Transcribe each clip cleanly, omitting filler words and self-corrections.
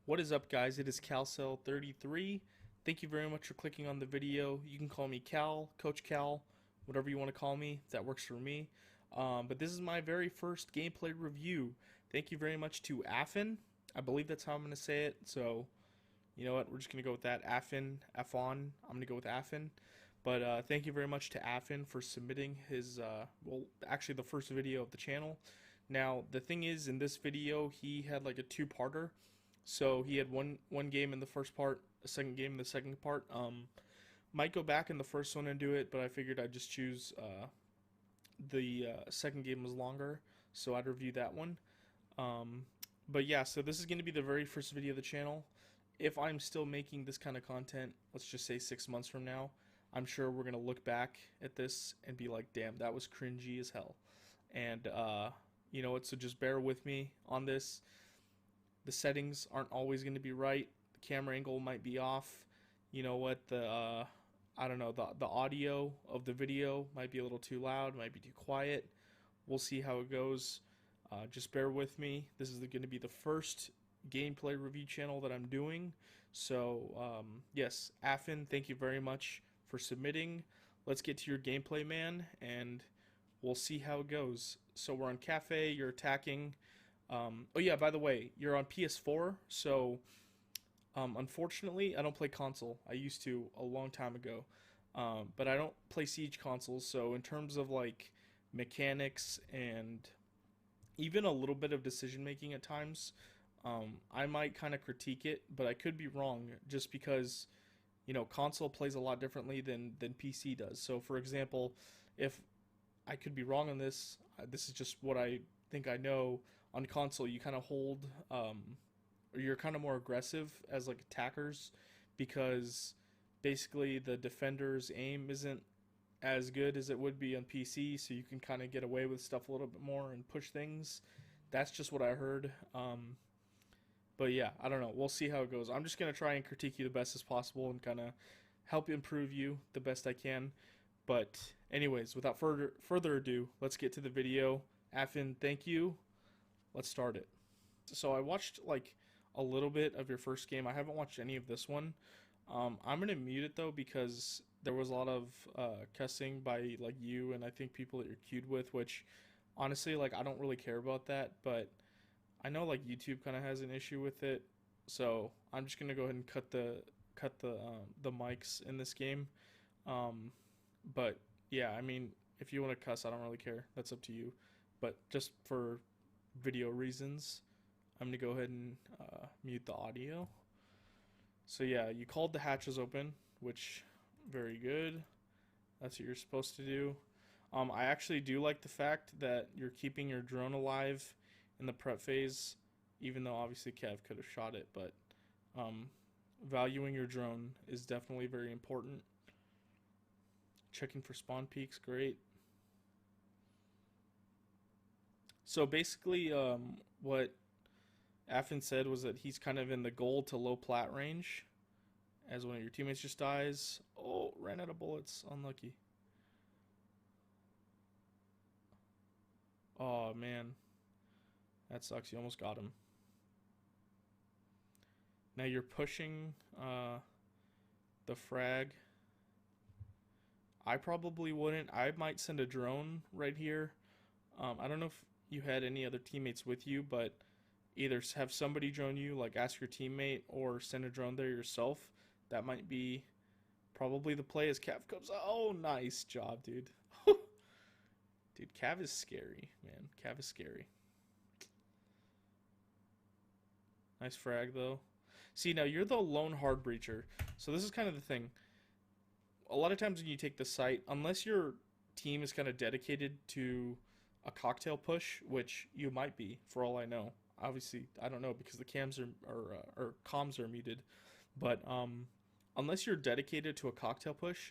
What is up, guys? It is CalCell33. Thank you very much for clicking on the video. You can call me Cal, Coach Cal, whatever you want to call me. That works for me. But this is my very first gameplay review. Thank you very much to Affin. I believe that's how I'm going to say it. So, you know what? We're just going to go with that. Affin, F-on. I'm going to go with Affin. But thank you very much to Affin for submitting his, well, actually the first video of the channel. Now, the thing is, in this video, he had like a two-parter. So he had one game in the first part, a second game in the second part. Might go back in the first one and do it, but I figured I'd just choose the second game was longer, so I'd review that one. But yeah, so this is going to be the very first video of the channel. If I'm still making this kind of content, let's just say 6 months from now, I'm sure we're going to look back at this and be like, damn, that was cringy as hell. And you know what, so just bear with me on this. The settings aren't always going to be right. The camera angle might be off. You know what, I don't know, the audio of the video might be a little too loud, might be too quiet. We'll see how it goes. Just bear with me. This is going to be the first gameplay review channel that I'm doing. So, yes, Affin, thank you very much for submitting. Let's get to your gameplay, man, and we'll see how it goes. So we're on Cafe, you're attacking. Oh yeah, by the way, you're on PS4, so unfortunately I don't play console. I used to a long time ago, but I don't play Siege consoles, so in terms of like mechanics and even a little bit of decision making at times, I might kind of critique it, but I could be wrong just because, you know, console plays a lot differently than PC does. So for example, if I could be wrong on this, this is just what I think I know. On console, you kind of hold, or you're kind of more aggressive as like attackers, because basically the defender's aim isn't as good as it would be on PC, so you can kind of get away with stuff a little bit more and push things. That's just what I heard. But yeah, I don't know. We'll see how it goes. I'm just gonna try and critique you the best as possible and kind of help improve you the best I can. But anyways, without further ado, let's get to the video. Affin, thank you. Let's start it. So I watched like a little bit of your first game. I haven't watched any of this one. I'm gonna mute it though because there was a lot of cussing by like you and I think people that you're queued with, which honestly like I don't really care about that, but I know like YouTube kind of has an issue with it. So I'm just gonna go ahead and cut the mics in this game. But yeah, I mean if you want to cuss, I don't really care. That's up to you. But just for video reasons, I'm gonna go ahead and mute the audio. So yeah, you called the hatches open, which very good. That's what you're supposed to do. I actually do like the fact that you're keeping your drone alive in the prep phase, even though obviously Kev could have shot it, but valuing your drone is definitely very important. Checking for spawn peaks, great. So basically, what Affin said was that he's kind of in the gold to low plat range as one of your teammates just dies. Oh, ran out of bullets. Unlucky. Oh, man. That sucks. You almost got him. Now you're pushing the frag. I probably wouldn't. I might send a drone right here. I don't know if you had any other teammates with you, but either have somebody drone you, like ask your teammate, or send a drone there yourself. That might be probably the play as Cav comes out. Oh, nice job, dude. Dude, Cav is scary, man. Cav is scary. Nice frag, though. See, now you're the lone hard breacher. So this is kind of the thing. A lot of times when you take the site, unless your team is kind of dedicated to a cocktail push, which you might be, for all I know. Obviously, I don't know because the cams or comms are muted. But unless you're dedicated to a cocktail push,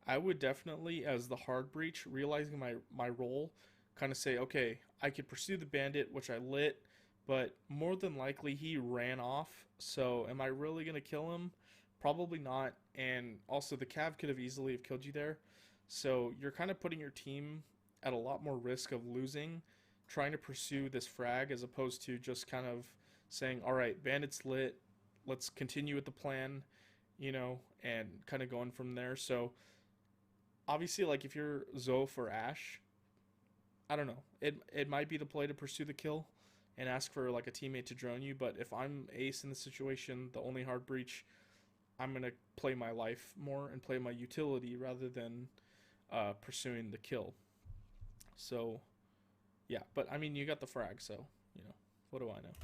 I would definitely, as the hard breach, realizing my role, kind of say, okay, I could pursue the bandit, which I lit, but more than likely he ran off. So am I really gonna kill him? Probably not. And also the Cav could have easily have killed you there. So you're kind of putting your team at a lot more risk of losing, trying to pursue this frag as opposed to just kind of saying, all right, bandit's lit, let's continue with the plan, and kind of going from there. So obviously, like if you're Zoph or Ash, I don't know. It might be the play to pursue the kill and ask for like a teammate to drone you. But if I'm Ace in the situation, the only hard breach, I'm gonna play my life more and play my utility rather than pursuing the kill. So yeah, but I mean you got the frag, so what do I know?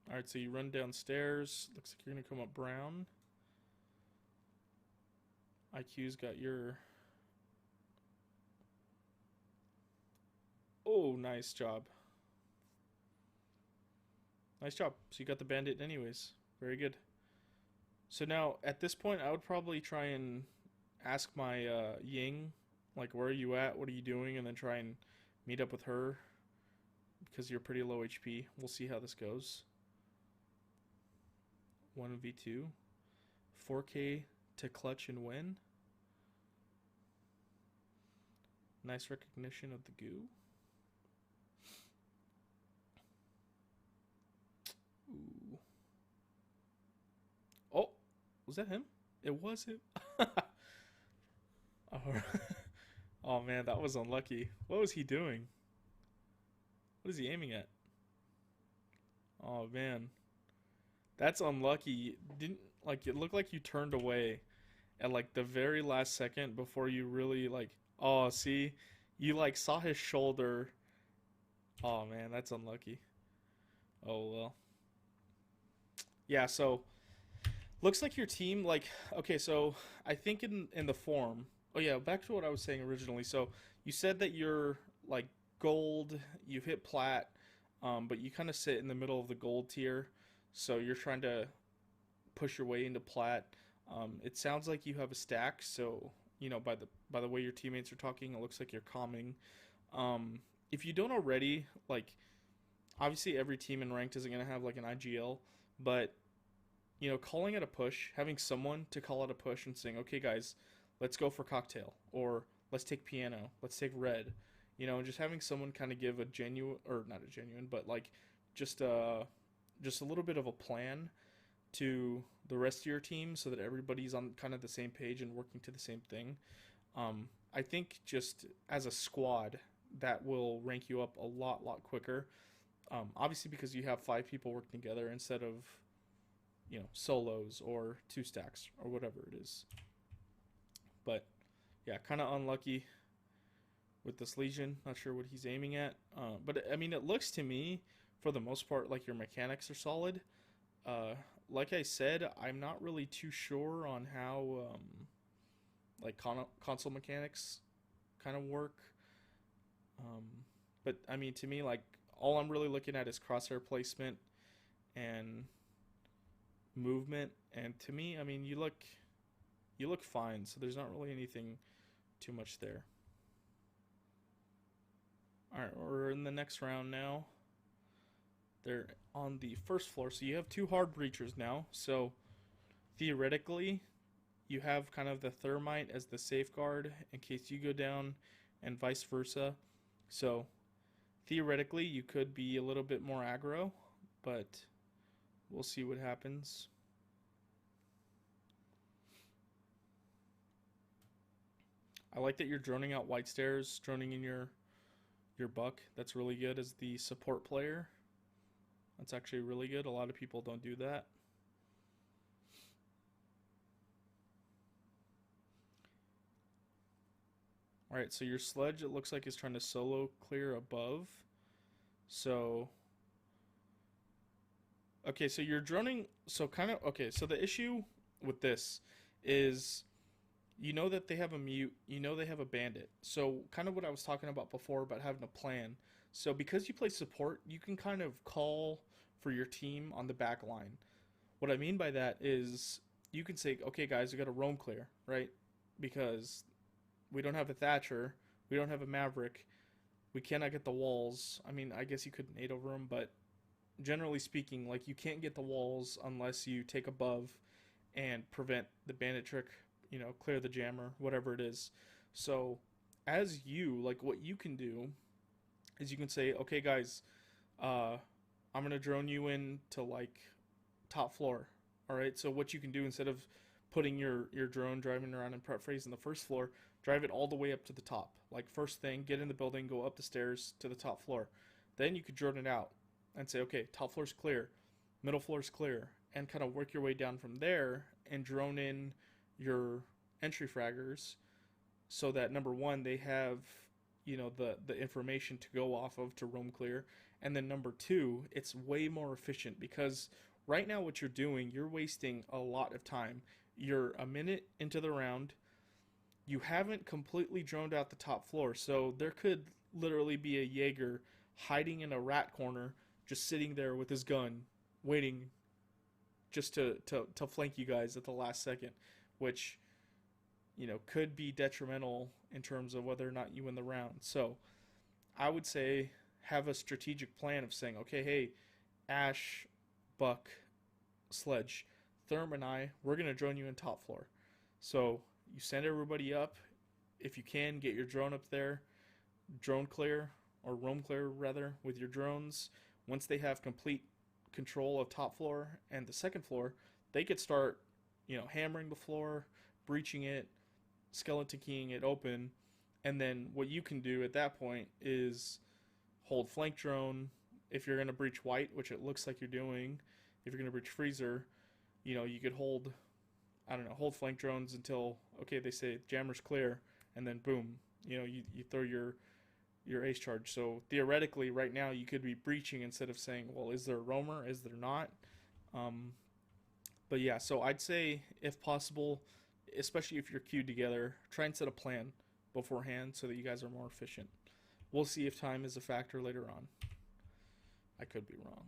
All right, so you run downstairs. Looks like you're gonna come up brown. IQ's got your. Oh, nice job. Nice job. So you got the bandit anyways. Very good. So now at this point, I would probably try and ask my Ying, like, where are you at? What are you doing? And then try and meet up with her because you're pretty low HP. We'll see how this goes. 1v2. 4K to clutch and win. Nice recognition of the goo. Ooh. Oh, was that him? It was him. Oh, oh man, that was unlucky. What was he doing? What is he aiming at? Oh man, that's unlucky. Didn't like it looked like you turned away at like the very last second before you really like. Oh, see, you like saw his shoulder. Oh man, that's unlucky. Oh well. Yeah, so looks like your team like okay, so I think in the form. Oh yeah, back to what I was saying originally. So you said that you're like gold, you've hit plat, but you kind of sit in the middle of the gold tier. So you're trying to push your way into plat. It sounds like you have a stack, so by the way your teammates are talking, it looks like you're calming. If you don't already, like obviously every team in ranked isn't gonna have like an IGL, but calling it a push, having someone to call it a push and saying, okay, guys, let's go for cocktail, or let's take piano, let's take red, and just having someone kind of give a genuine, or not a genuine, but like just just a little bit of a plan to the rest of your team so that everybody's on kind of the same page and working to the same thing. I think just as a squad, that will rank you up a lot quicker. Obviously, because you have 5 people working together instead of solos or 2 stacks or whatever it is. But yeah, kind of unlucky with this Legion. Not sure what he's aiming at. But I mean, it looks to me, for the most part, like your mechanics are solid. Like I said, I'm not really too sure on how like console mechanics kind of work. Um, but I mean, to me, like all I'm really looking at is crosshair placement and movement. And to me, I mean, you look fine. So there's not really anything too much there. All right, we're in the next round now. They're on the first floor, so you have 2 hard breachers now. So theoretically, you have kind of the thermite as the safeguard in case you go down, and vice versa. So theoretically, you could be a little bit more aggro, but we'll see what happens. I like that you're droning out white stairs, droning in your buck. That's really good as the support player. That's actually really good. A lot of people don't do that. Alright, so your sledge, it looks like, is trying to solo clear above. So okay, so you're droning. So kind of okay, so the issue with this is that they have a mute, they have a bandit. So kind of what I was talking about before about having a plan. So because you play support, you can kind of call for your team on the back line. What I mean by that is you can say, okay, guys, we got a roam clear, right? Because we don't have a Thatcher, we don't have a Maverick, we cannot get the walls. I mean, I guess you could nade over them, but generally speaking, like you can't get the walls unless you take above and prevent the bandit trick, clear the jammer, whatever it is. So as you, like, what you can do is you can say, okay guys, uh I'm gonna drone you in to like top floor. All right. So what you can do, instead of putting your drone driving around in prep phase in the first floor, drive it all the way up to the top. Like, first thing, get in the building, go up the stairs to the top floor. Then you could drone it out and say, okay, top floor's clear, middle floor's clear, and kind of work your way down from there and drone in your entry fraggers, so that number one, they have, the information to go off of to roam clear, and then number two, it's way more efficient, because right now what you're doing, you're wasting a lot of time. You're a minute into the round, you haven't completely droned out the top floor, so there could literally be a Jaeger hiding in a rat corner, just sitting there with his gun, waiting just to flank you guys at the last second, which, could be detrimental in terms of whether or not you win the round. So I would say have a strategic plan of saying, okay, hey, Ash, Buck, Sledge, Therm, and we're going to drone you in top floor. So you send everybody up. If you can, get your drone up there, drone clear, or roam clear rather, with your drones. Once they have complete control of top floor and the second floor, they could start, hammering the floor, breaching it, skeleton keying it open, and then what you can do at that point is hold flank drone. If you're going to breach white, which it looks like you're doing, if you're going to breach freezer, you could hold, I don't know, hold flank drones until, okay, they say jammer's clear, and then boom, you throw your ace charge. So theoretically, right now, you could be breaching instead of saying, well, is there a roamer? Is there not? But yeah, so I'd say, if possible, especially if you're queued together, try and set a plan beforehand so that you guys are more efficient. We'll see if time is a factor later on. I could be wrong.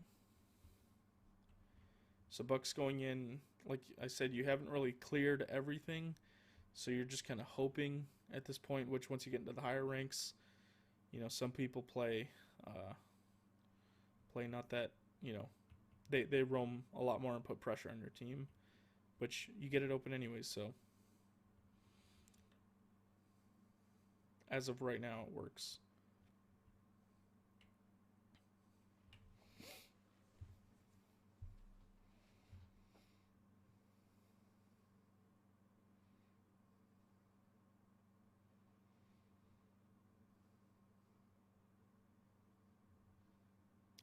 So Buck's going in, like I said, you haven't really cleared everything, so you're just kind of hoping at this point, which once you get into the higher ranks, some people play not that, they roam a lot more and put pressure on your team, which you get it open anyways, so as of right now, it works.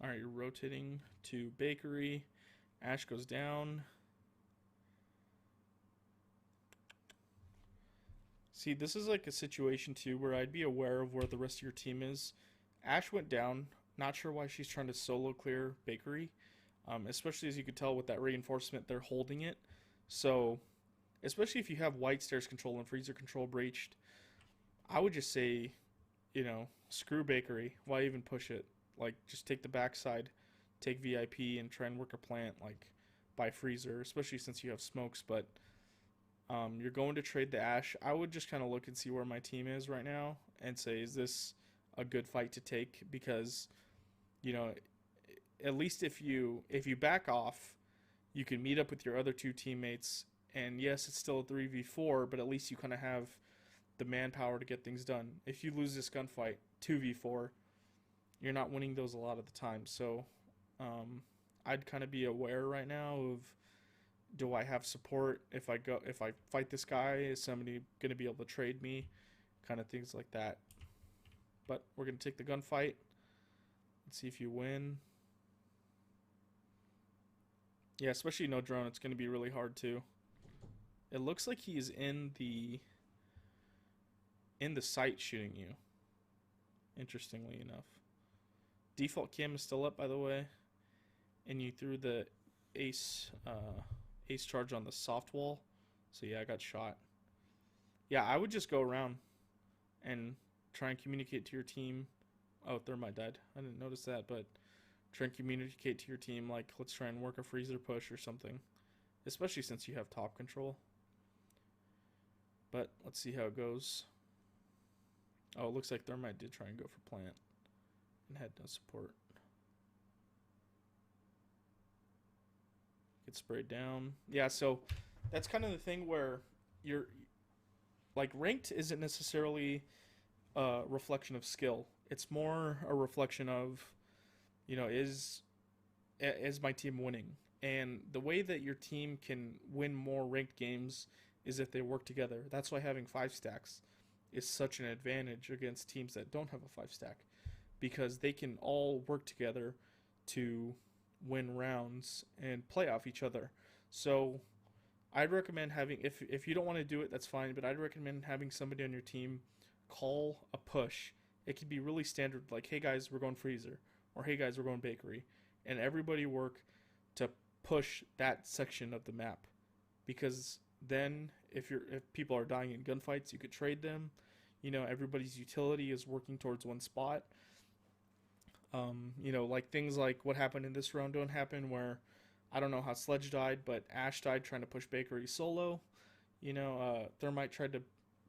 All right, you're rotating to bakery. Ash goes down. See, this is like a situation too where I'd be aware of where the rest of your team is. Ash went down. Not sure why she's trying to solo clear bakery, especially as you could tell with that reinforcement, they're holding it. So, especially if you have white stairs control and freezer control breached, I would just say, screw bakery. Why even push it? Like, just take the backside, take VIP, and try and work a plant, like, by freezer, especially since you have smokes. But you're going to trade the Ash. I would just kind of look and see where my team is right now and say, is this a good fight to take? Because, at least if you back off, you can meet up with your other two teammates. And yes, it's still a 3v4, but at least you kind of have the manpower to get things done. If you lose this gunfight, 2v4, you're not winning those a lot of the time. So I'd kind of be aware right now of, do I have support? If I fight this guy, is somebody going to be able to trade me? Kind of things like that. But we're going to take the gunfight. Let's see if you win. Yeah, especially no drone. It's going to be really hard too. It looks like he's in the site shooting you. Interestingly enough. Default cam is still up, by the way. And you threw the ace charge on the soft wall. So yeah, I got shot. Yeah, I would just go around and try and communicate to your team. Oh, Thermite died. I didn't notice that, but try and communicate to your team, like, let's try and work a freezer push or something. Especially since you have top control. But let's see how it goes. Oh, it looks like Thermite did try and go for plant and had no support. Get sprayed down. Yeah, so that's kind of the thing where like ranked isn't necessarily a reflection of skill. It's more a reflection of, is my team winning? And the way that your team can win more ranked games is if they work together. That's why having five stacks is such an advantage against teams that don't have a five stack, because they can all work together to win rounds and play off each other. So I'd recommend having, if you don't want to do it, that's fine, but I'd recommend having somebody on your team call a push. It could be really standard, like, hey guys, we're going freezer, or hey guys, we're going bakery, and everybody work to push that section of the map. Because then if people are dying in gunfights, you could trade them. Everybody's utility is working towards one spot. Like things like what happened in this round don't happen, where I don't know how Sledge died, but Ash died trying to push Bakery solo. Thermite tried to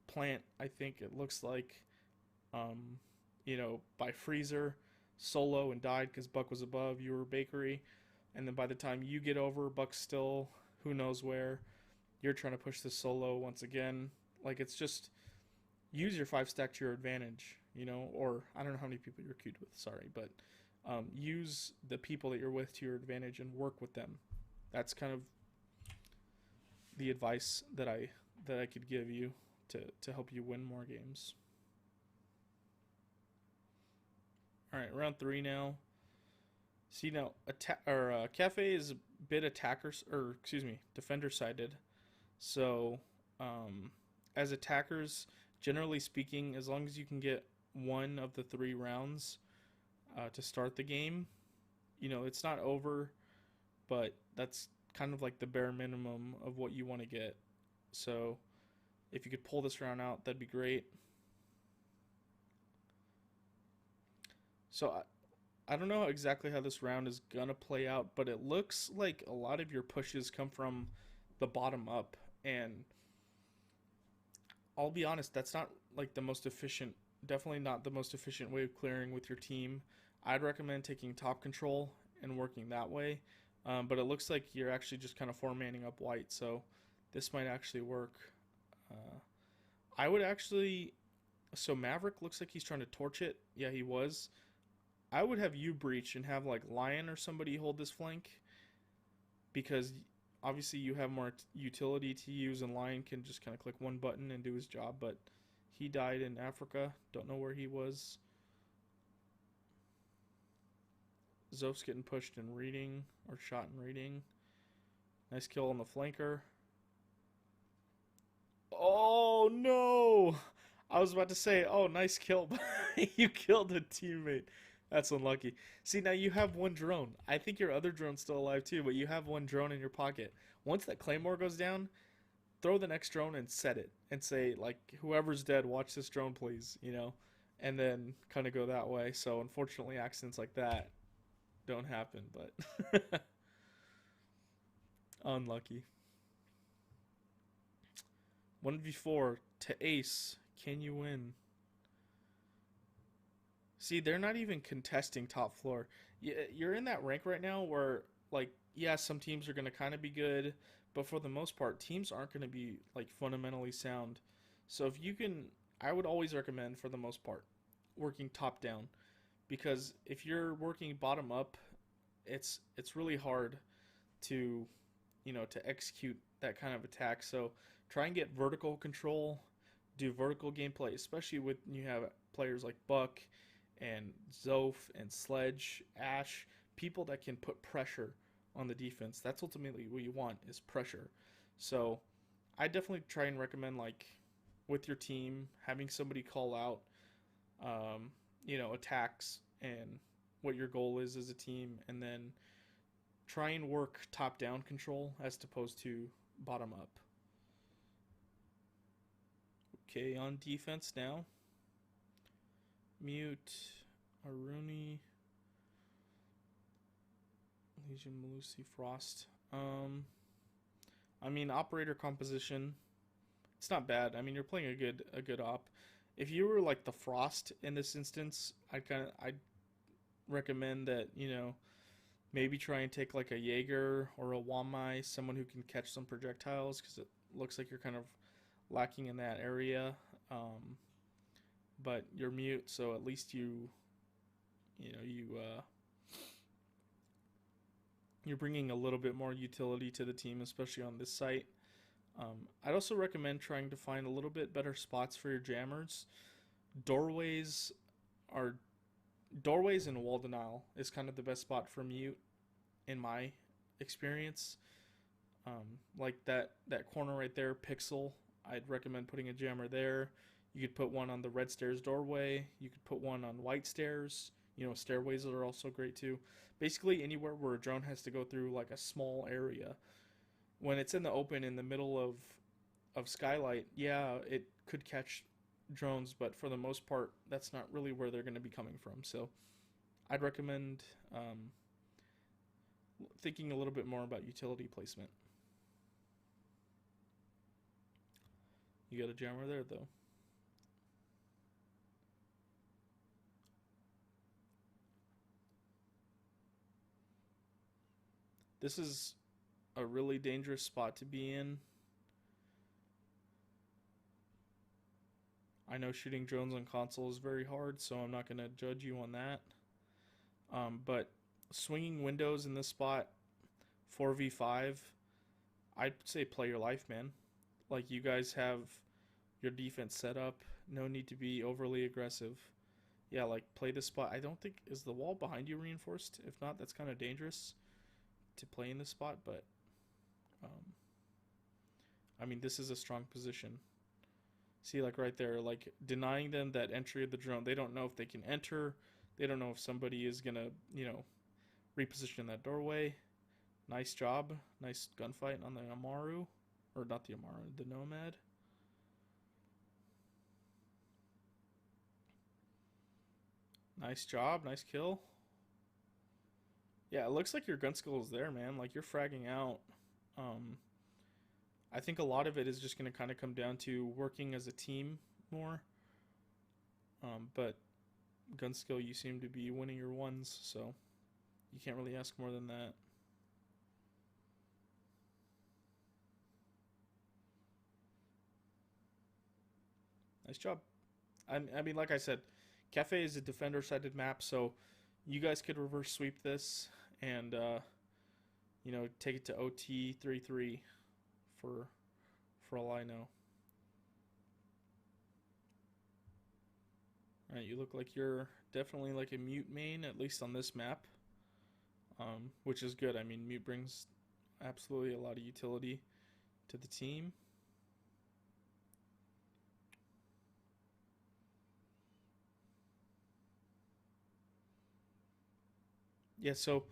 plant, I think it looks like, by Freezer solo and died because Buck was above, you were Bakery. And then by the time you get over, Buck's still who knows where. You're trying to push this solo once again. Like, it's just use your five stack to your advantage, or I don't know how many people you're queued with, sorry, but use the people that you're with to your advantage and work with them. That's kind of the advice that I could give you to help you win more games. All right, round 3 now. See now, Cafe is a bit defender sided. So, as attackers, generally speaking, as long as you can get one of the 3 rounds to start the game, it's not over, but that's kind of like the bare minimum of what you want to get. So, if you could pull this round out, that'd be great. So, I don't know exactly how this round is gonna play out, but it looks like a lot of your pushes come from the bottom up, and I'll be honest, that's not like the most efficient, definitely not the most efficient way of clearing with your team. I'd recommend taking top control and working that way, but it looks like you're actually just kind of four-manning up white, so this might actually work. I would actually, so Maverick looks like he's trying to torch it. Yeah, he was. I would have you breach and have like Lion or somebody hold this flank, because obviously you have more utility to use, and Lion can just kind of click one button and do his job, but he died in Africa. Don't know where he was. Zoph's getting pushed in reading, or shot in reading. Nice kill on the flanker. Oh no! I was about to say, oh, nice kill, but you killed a teammate. That's unlucky. See, now you have one drone. I think your other drone's still alive too, but you have one drone in your pocket. Once that Claymore goes down, throw the next drone and set it. And say, like, whoever's dead, watch this drone, please, And then kind of go that way. So, unfortunately, accidents like that don't happen, but unlucky. 1v4 to ace. Can you win? See, they're not even contesting top floor. You're in that rank right now where, like, yeah, some teams are going to kind of be good, but for the most part, teams aren't going to be, like, fundamentally sound. So if you can, I would always recommend, for the most part, working top down. Because if you're working bottom up, it's really hard to, to execute that kind of attack. So try and get vertical control, do vertical gameplay, especially when you have players like Buck and Zoph and Sledge, Ash, people that can put pressure on the defense. That's ultimately what you want, is pressure. So I definitely try and recommend, like, with your team, having somebody call out, attacks and what your goal is as a team, and then try and work top-down control as opposed to bottom-up. Okay, on defense now. Mute, Aruni, Legion, Malusi, Frost. I mean, operator composition, it's not bad. I mean, you're playing a good op. If you were like the Frost in this instance, I'd recommend that, maybe try and take like a Jaeger or a Wamai, someone who can catch some projectiles, because it looks like you're kind of lacking in that area. Um, but you're mute, so at least you're bringing a little bit more utility to the team, especially on this site. I'd also recommend trying to find a little bit better spots for your jammers. Doorways are doorways and wall denial is kind of the best spot for mute in my experience. Like that corner right there, pixel. I'd recommend putting a jammer there. You could put one on the red stairs doorway. You could put one on white stairs. Stairways are also great too. Basically, anywhere where a drone has to go through like a small area. When it's in the open in the middle of skylight, yeah, it could catch drones, but for the most part, that's not really where they're going to be coming from. So I'd recommend thinking a little bit more about utility placement. You got a jammer there, though. This is a really dangerous spot to be in. I know shooting drones on console is very hard, so I'm not going to judge you on that. But swinging windows in this spot, 4v5, I'd say play your life, man. Like, you guys have your defense set up. No need to be overly aggressive. Yeah, like, play this spot. I don't think... Is the wall behind you reinforced? If not, that's kind of dangerous to play in this spot, but... I mean, this is a strong position. See, like, right there, like, denying them that entry of the drone. They don't know if they can enter. They don't know if somebody is going to, reposition that doorway. Nice job. Nice gunfight on the Amaru. Or not the Amaru, the Nomad. Nice job. Nice kill. Yeah, it looks like your gun skill is there, man. Like, you're fragging out. I think a lot of it is just going to kind of come down to working as a team more. But gun skill, you seem to be winning your ones, so you can't really ask more than that. Nice job. I mean, like I said, Cafe is a defender-sided map, so you guys could reverse sweep this and, take it to OT 3-3 for all I know. Alright, you look like you're definitely like a mute main, at least on this map, which is good. I mean, mute brings absolutely a lot of utility to the team. Yeah, so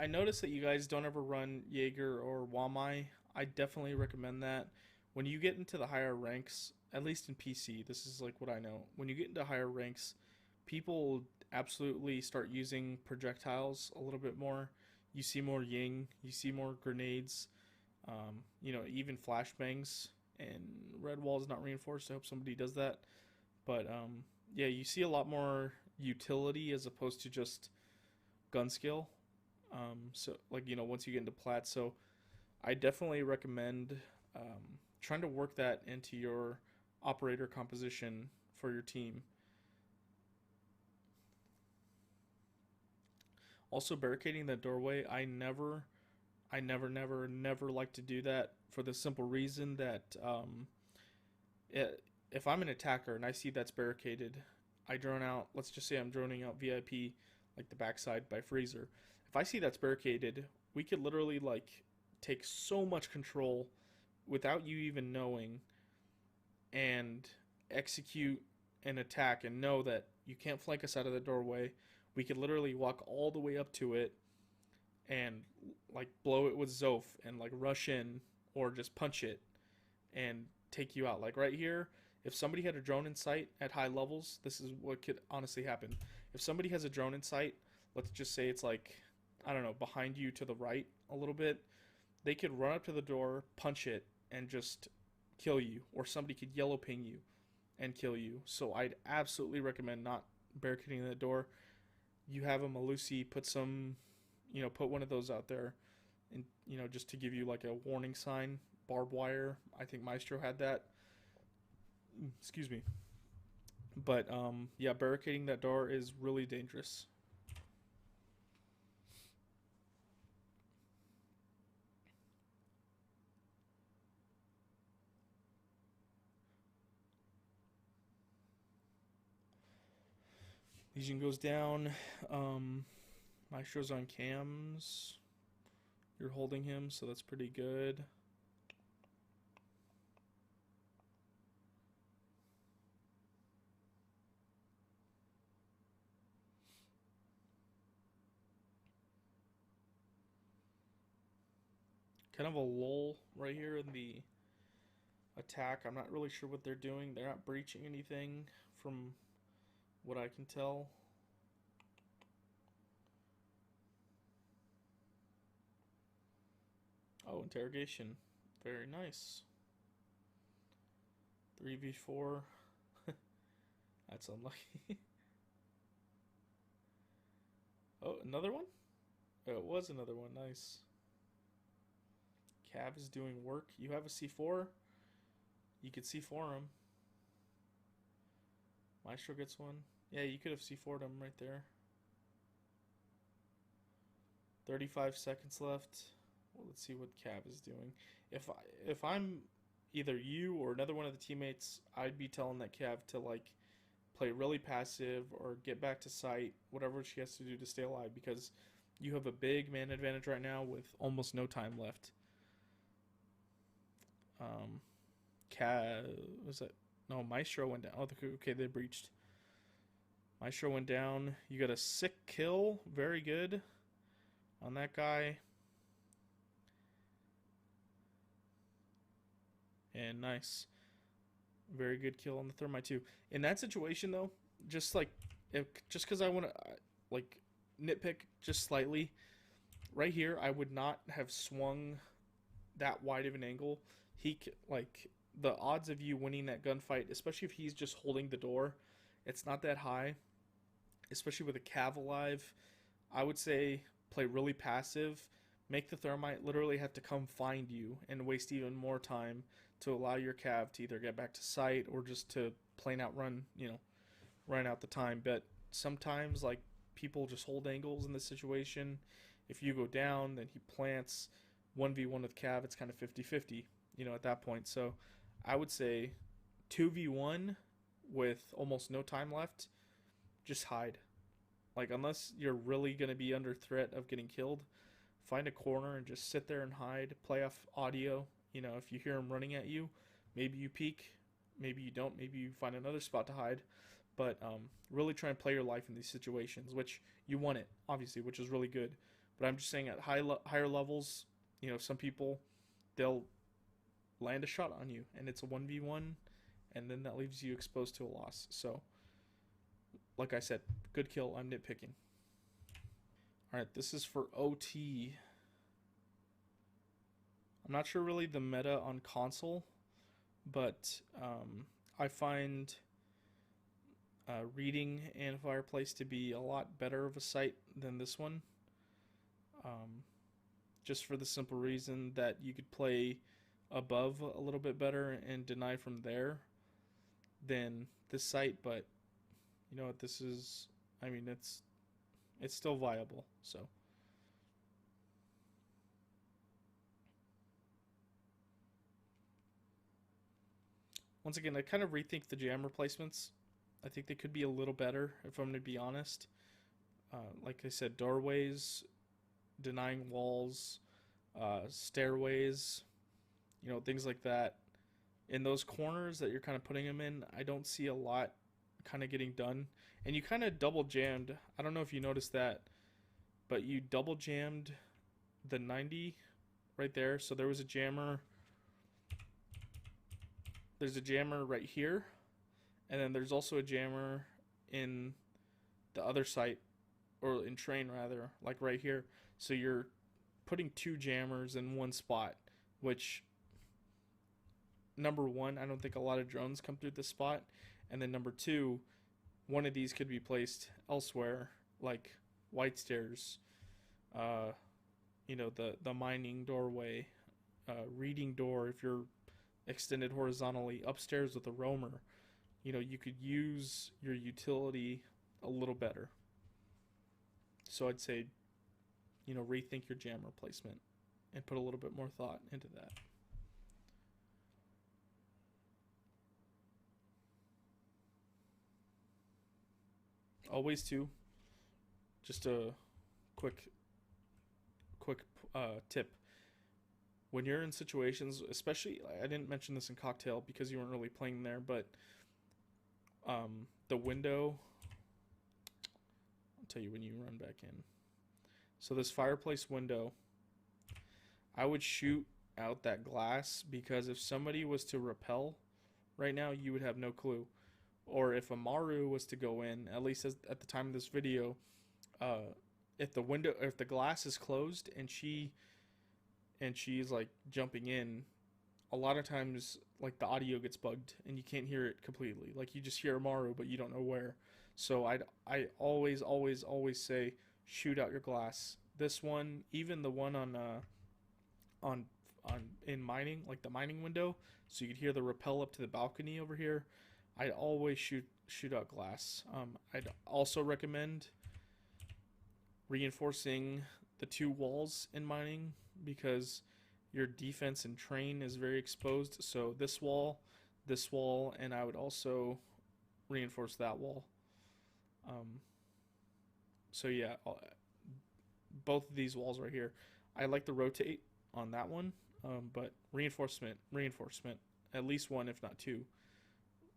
I noticed that you guys don't ever run Jaeger or Wamai. I definitely recommend that. When you get into the higher ranks, at least in PC, this is like what I know. When you get into higher ranks, people absolutely start using projectiles a little bit more. You see more Ying, you see more grenades, even flashbangs. And red wall is not reinforced. I hope somebody does that. But yeah, you see a lot more utility as opposed to just gun skill. So like once you get into plat, so I definitely recommend trying to work that into your operator composition for your team. Also, barricading the doorway, never like to do that for the simple reason that if I'm an attacker and I see that's barricaded, I drone out. Let's just say I'm droning out VIP, like the backside by Freezer. If I see that's barricaded, we could literally like take so much control without you even knowing and execute an attack and know that you can't flank us out of the doorway. We could literally walk all the way up to it and like blow it with Zof and like rush in or just punch it and take you out. Like right here, if somebody had a drone in sight at high levels, this is what could honestly happen. If somebody has a drone in sight, let's just say it's like, I don't know, behind you to the right a little bit, they could run up to the door, punch it, and just kill you. Or somebody could yellow ping you and kill you. So I'd absolutely recommend not barricading the door. You have a Malusi, put one of those out there, and just to give you like a warning sign. Barbed wire. I think Maestro had that. Excuse me. But yeah, barricading that door is really dangerous. Legion goes down. Maestro's on cams. You're holding him, so that's pretty good. Kind of a lull right here in the attack. I'm not really sure what they're doing. They're not breaching anything from what I can tell. Oh, interrogation. Very nice. 3v4. That's unlucky. Oh, another one? Oh, it was another one. Nice. Cav is doing work. You have a C4. You could C4 him. Maestro gets one. Yeah, you could have C4'd him right there. 35 seconds left. Well, let's see what Cav is doing. If I'm either you or another one of the teammates, I'd be telling that Cav to like play really passive or get back to site, whatever she has to do to stay alive, because you have a big man advantage right now with almost no time left. Cav was that? No, Maestro went down. Oh, okay, they breached. Maestro went down. You got a sick kill. Very good on that guy. And nice. Very good kill on the thermite too. In that situation though, just like just because I want to like nitpick just slightly, right here I would not have swung that wide of an angle. Like the odds of you winning that gunfight, especially if he's just holding the door, it's not that high. Especially with a cav alive, I would say play really passive. Make the thermite literally have to come find you and waste even more time to allow your cav to either get back to site or just to plain out run, run out the time. But sometimes, like, people just hold angles in this situation. If you go down, then he plants 1v1 with cav. It's kind of 50-50, at that point. So I would say 2v1 with almost no time left, just hide. Like, unless you're really going to be under threat of getting killed, find a corner and just sit there and hide. Play off audio. If you hear him running at you, maybe you peek, maybe you don't, maybe you find another spot to hide. But really try and play your life in these situations, which you want it, obviously, which is really good. But I'm just saying at higher levels, some people, they'll land a shot on you, and it's a 1v1, and then that leaves you exposed to a loss. So, like I said, good kill. I'm nitpicking. All right, this is for OT. I'm not sure really the meta on console, but I find reading and Fireplace to be a lot better of a site than this one. Just for the simple reason that you could play above a little bit better and deny from there than this site. But you know what, this is, I mean, it's still viable. So once again, I kind of rethink the jam replacements. I think they could be a little better, if I'm going to be honest. Like I said, doorways, denying walls, stairways, things like that. In those corners that you're kind of putting them in, I don't see a lot kind of getting done. And you kind of double jammed. I don't know if you noticed that, but you double jammed the 90 right there. So there was a jammer. There's a jammer right here, and then there's also a jammer in the other site, or in train rather, like right here. So you're putting two jammers in one spot, which, number one, I don't think a lot of drones come through this spot, and then number two, one of these could be placed elsewhere, like White Stairs, the mining doorway, reading door if you're extended horizontally upstairs with a roamer, you know, you could use your utility a little better. So I'd say, you know, rethink your jammer placement and put a little bit more thought into that. Always too, just a quick tip. When you're in situations, especially, I didn't mention this in Cocktail because you weren't really playing there, but the window, I'll tell you when you run back in. So this fireplace window, I would shoot out that glass, because if somebody was to rappel right now, you would have no clue. Or if a Maru was to go in, at least at the time of this video, if the glass is closed and she's like jumping in, a lot of times like the audio gets bugged and you can't hear it completely. Like you just hear a Maru, but you don't know where. So I always say shoot out your glass. This one, even the one on in mining, like the mining window, so you could hear the rappel up to the balcony over here. I'd always shoot out glass. I'd also recommend reinforcing the two walls in mining, because your defense and train is very exposed. So this wall, and I would also reinforce that wall. So yeah, both of these walls right here, I like to rotate on that one, but reinforcement, at least one if not two,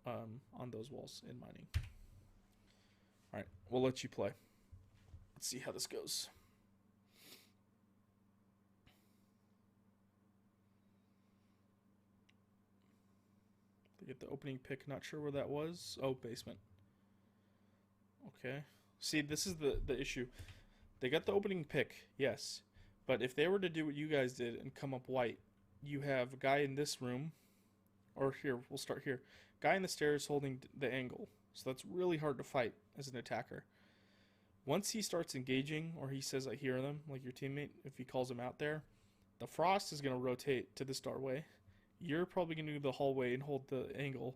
on those walls in mining. Alright, we'll let you play. Let's see how this goes. They get the opening pick, not sure where that was. Oh, basement. Okay. See, this is the issue. They got the opening pick, yes. But if they were to do what you guys did and come up white, you have a guy in this room, or here, we'll start here. Guy in the stairs holding the angle. So that's really hard to fight as an attacker. Once he starts engaging, or he says I hear them, like your teammate, if he calls him out there, the frost is going to rotate to this doorway. You're probably going to do the hallway and hold the angle.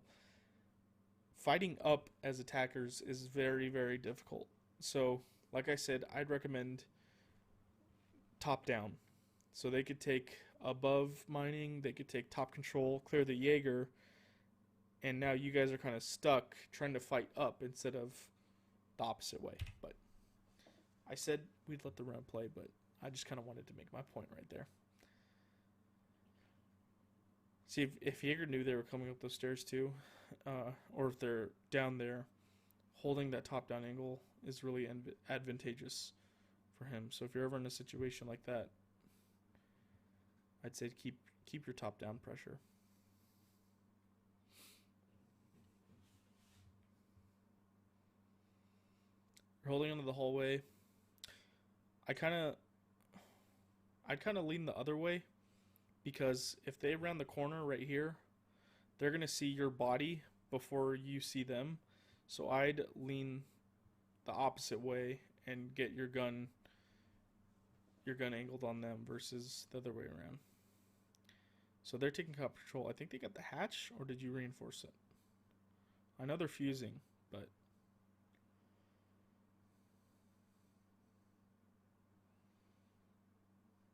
Fighting up as attackers is very, very difficult. So, like I said, I'd recommend top down. So they could take above mining, they could take top control, clear the Jaeger, and now you guys are kind of stuck trying to fight up instead of the opposite way. But I said we'd let the round play, but I just kind of wanted to make my point right there. See, if Jaeger knew they were coming up those stairs too, or if they're down there, holding that top-down angle is really advantageous for him. So if you're ever in a situation like that, I'd say keep your top-down pressure. You're holding onto the hallway. I'd kind of lean the other way, because if they round the corner right here, they're going to see your body before you see them. So I'd lean the opposite way and get your gun angled on them versus the other way around. So they're taking top control. I think they got the hatch, or did you reinforce it? I know they're fusing, but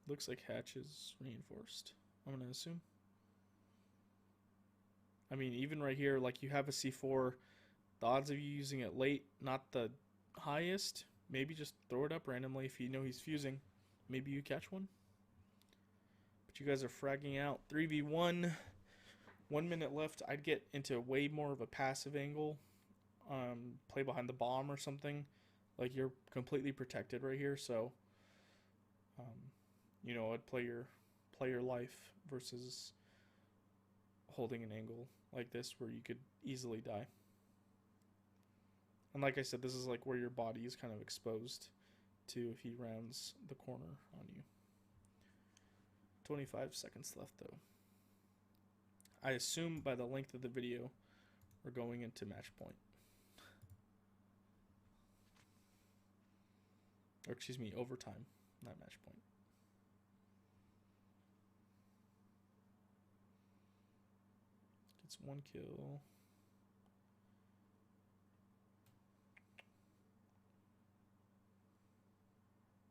looks like hatch is reinforced, I'm going to assume. I mean, even right here, like you have a C4, the odds of you using it late, not the highest. Maybe just throw it up randomly if you know he's fusing. Maybe you catch one. But you guys are fragging out. 3v1. 1 minute left. I'd get into way more of a passive angle. Play behind the bomb or something. Like you're completely protected right here, so you know, I'd play your life versus holding an angle like this where you could easily die. And like I said, this is like where your body is kind of exposed to if he rounds the corner on you. 25 seconds left though. I assume by the length of the video we're going into match point. Or excuse me, overtime, not match point. 1 kill.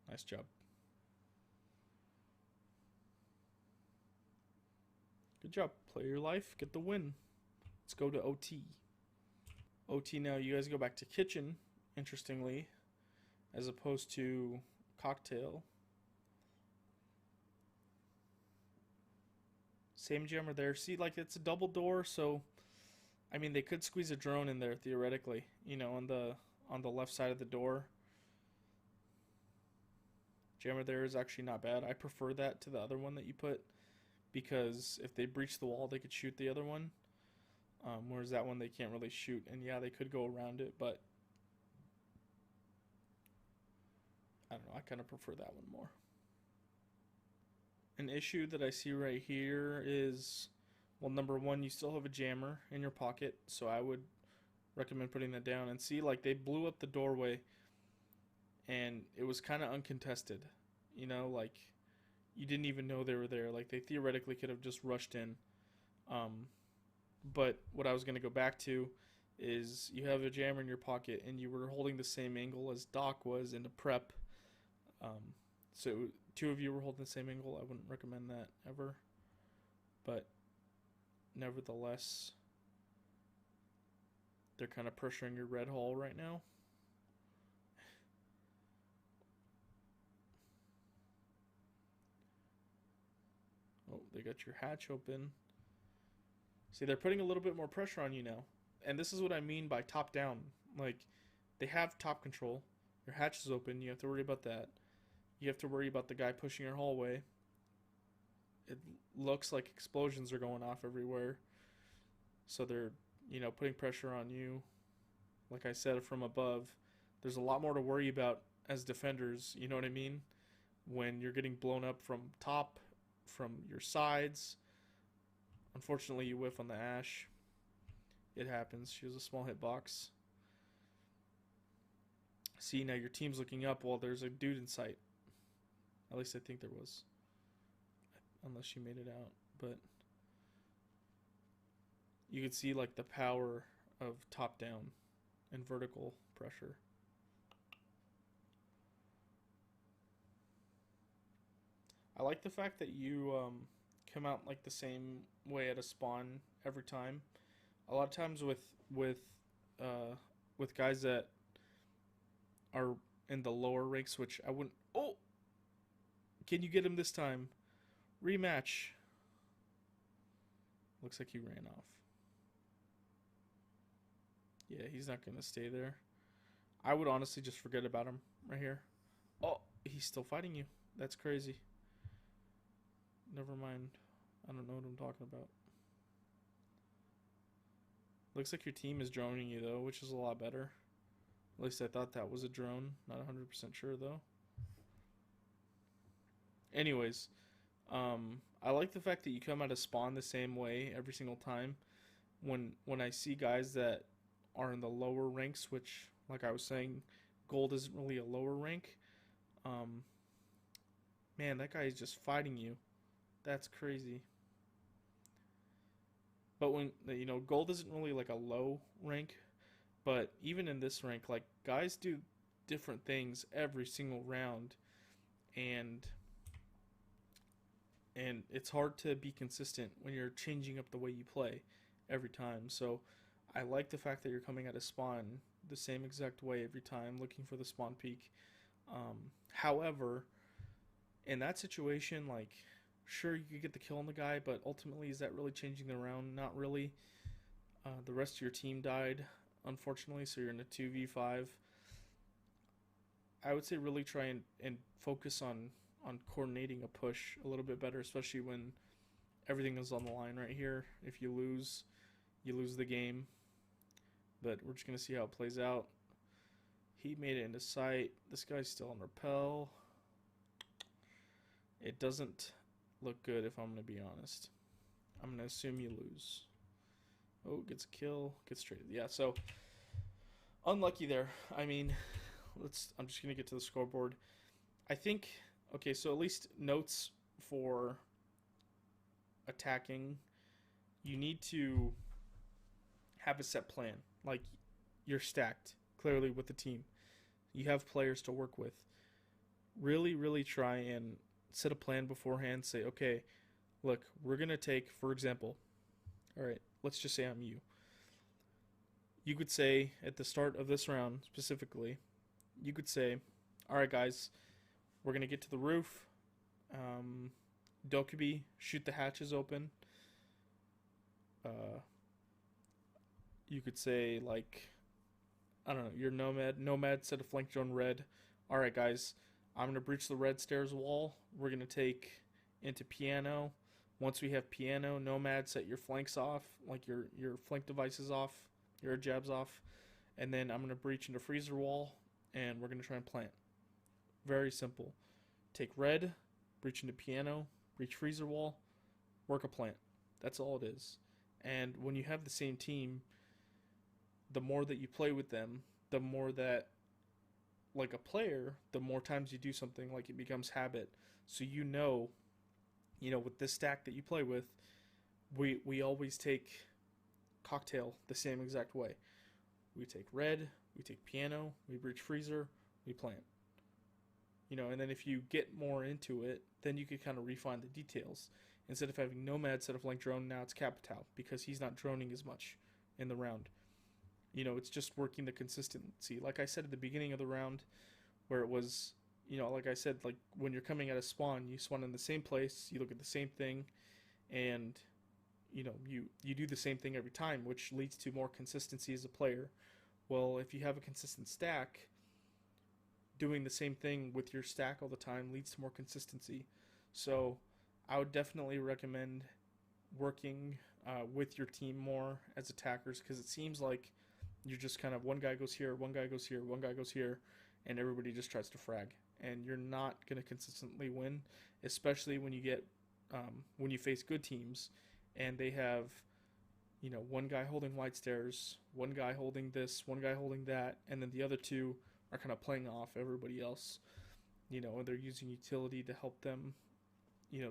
Nice job. Good job. Play your life. Get the win. Let's go to OT. OT now. You guys go back to kitchen, interestingly, as opposed to cocktail. Same jammer there. See, like, it's a double door, so I mean they could squeeze a drone in there theoretically, you know, on the left side of the door. Jammer there is actually not bad. I prefer that to the other one that you put, because if they breach the wall, they could shoot the other one. Whereas that one they can't really shoot, and yeah, they could go around it, but I don't know. I kind of prefer that one more. An issue that I see right here is, well, number one, you still have a jammer in your pocket, so I would recommend putting that down. And see, like, they blew up the doorway, and it was kind of uncontested. You know, like, you didn't even know they were there. Like, they theoretically could have just rushed in. But what I was going to go back to is you have a jammer in your pocket, and you were holding the same angle as Doc was in the prep. So two of you were holding the same angle. I wouldn't recommend that ever. But nevertheless, they're kind of pressuring your red hole right now. Oh, they got your hatch open. See, they're putting a little bit more pressure on you now. And this is what I mean by top down. Like, they have top control. Your hatch is open. You have to worry about that. You have to worry about the guy pushing your hallway. It looks like explosions are going off everywhere. So they're, you know, putting pressure on you. Like I said, from above. There's a lot more to worry about as defenders, you know what I mean? When you're getting blown up from top, from your sides. Unfortunately, you whiff on the Ash. It happens. She was a small hitbox. See, now your team's looking up while there's a dude in sight. At least I think there was. Unless she made it out. But you can see, like, the power of top down and vertical pressure. I like the fact that you come out like the same way at a spawn every time. A lot of times with guys that are in the lower ranks, which I wouldn't. Oh, can you get him this time? Rematch. Looks like he ran off. Yeah, he's not gonna stay there. I would honestly just forget about him right here. Oh, he's still fighting you. That's crazy. Never mind. I don't know what I'm talking about. Looks like your team is droning you, though, which is a lot better. At least I thought that was a drone. Not 100% sure, though. Anyways, I like the fact that you come out of spawn the same way every single time. When I see guys that are in the lower ranks, which, like I was saying, gold isn't really a lower rank. Man, that guy is just fighting you. That's crazy. But when, you know, gold isn't really like a low rank, but even in this rank, like, guys do different things every single round, and it's hard to be consistent when you're changing up the way you play every time. So I like the fact that you're coming at a spawn the same exact way every time, looking for the spawn peak. However, in that situation, like, sure, you could get the kill on the guy, but ultimately, is that really changing the round? Not really. The rest of your team died, unfortunately, so you're in a 2v5. I would say really try and focus on coordinating a push a little bit better, especially when everything is on the line right here. If you lose the game. But we're just going to see how it plays out. He made it into sight. This guy's still on rappel. It doesn't look good, if I'm going to be honest. I'm going to assume you lose. Oh, gets a kill. Gets traded. Yeah, so unlucky there. I mean, I'm just going to get to the scoreboard. I think, okay, so at least notes for attacking. You need to have a set plan. Like, you're stacked clearly with the team. You have players to work with. Really, really try and set a plan beforehand. Say, okay, look, we're going to take, for example, all right, let's just say I'm you. You could say at the start of this round specifically, you could say, all right, guys, we're going to get to the roof. Dokubi, shoot the hatches open. You could say, like, I don't know, your Nomad set a flank drone red. All right, guys, I'm going to breach the red stairs wall. We're going to take into piano. Once we have piano, Nomad, set your flanks off, like your flank devices off, your jabs off. And then I'm going to breach into freezer wall, and we're going to try and plant. Very simple. Take red, breach into piano, breach freezer wall, work a plant. That's all it is. And when you have the same team, the more that you play with them, the more that, like a player, the more times you do something, like it becomes habit. So with this stack that you play with, we always take cocktail the same exact way. We take red, we take piano, we breach freezer, we plant. And then if you get more into it, then you can kind of refine the details. Instead of having Nomad set a flank drone, now it's Capital, because he's not droning as much in the round. It's just working the consistency. Like I said at the beginning of the round, where it was, like I said, like when you're coming out of spawn, you spawn in the same place, you look at the same thing, and you do the same thing every time, which leads to more consistency as a player. Well, if you have a consistent stack, doing the same thing with your stack all the time leads to more consistency. So I would definitely recommend working with your team more as attackers, because it seems like you're just kind of one guy goes here, one guy goes here, one guy goes here, and everybody just tries to frag. And you're not going to consistently win, especially when you face good teams and they have one guy holding white stairs, one guy holding this, one guy holding that, and then the other two are kind of playing off everybody else, and they're using utility to help them.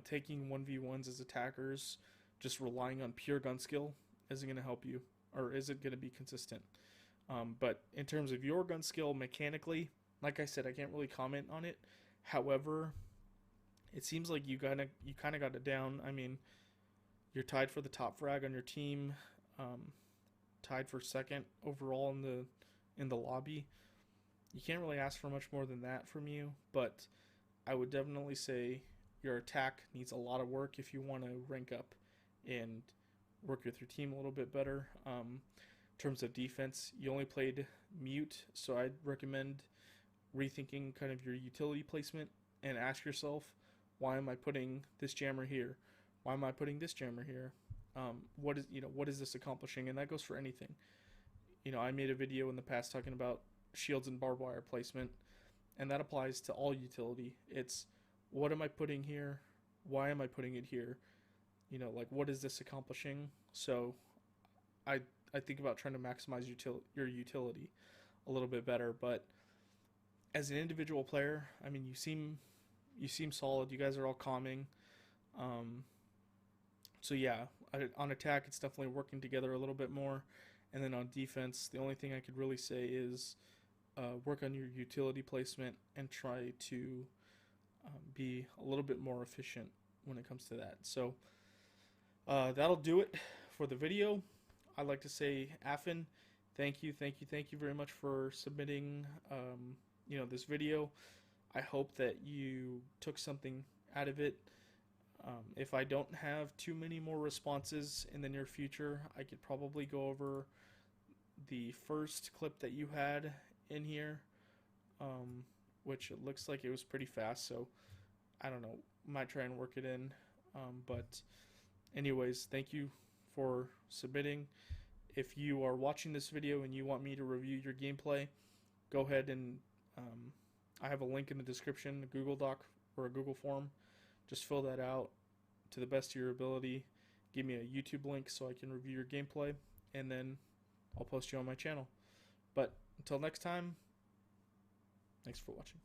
Taking 1v1s as attackers, just relying on pure gun skill isn't going to help you, or isn't going to be consistent. But in terms of your gun skill mechanically, like I said, I can't really comment on it. However, it seems like you kind of got it down. I mean, you're tied for the top frag on your team, tied for second overall in the lobby. You can't really ask for much more than that from you, but I would definitely say your attack needs a lot of work if you want to rank up and work with your team a little bit better. In terms of defense, you only played mute, so I'd recommend rethinking kind of your utility placement and ask yourself, why am I putting this jammer here? Why am I putting this jammer here? What is this accomplishing? And that goes for anything. I made a video in the past talking about shields and barbed wire placement, and that applies to all utility. It's, what am I putting here? Why am I putting it here? Like, what is this accomplishing? So I think about trying to maximize your utility a little bit better. But as an individual player, I mean, you seem solid. You guys are all calming. So yeah, on attack, it's definitely working together a little bit more. And then on defense, the only thing I could really say is work on your utility placement and try to be a little bit more efficient when it comes to that. So that'll do it for the video. I'd like to say, Affin, thank you very much for submitting this video. I hope that you took something out of it. If I don't have too many more responses in the near future, I could probably go over the first clip that you had in here, which it looks like it was pretty fast, so I don't know, might try and work it in. But anyways, thank you for submitting. If you are watching this video and you want me to review your gameplay, go ahead and I have a link in the description, a Google Doc or a Google form. Just fill that out to the best of your ability. Give me a YouTube link so I can review your gameplay, and then I'll post you on my channel. But until next time, thanks for watching.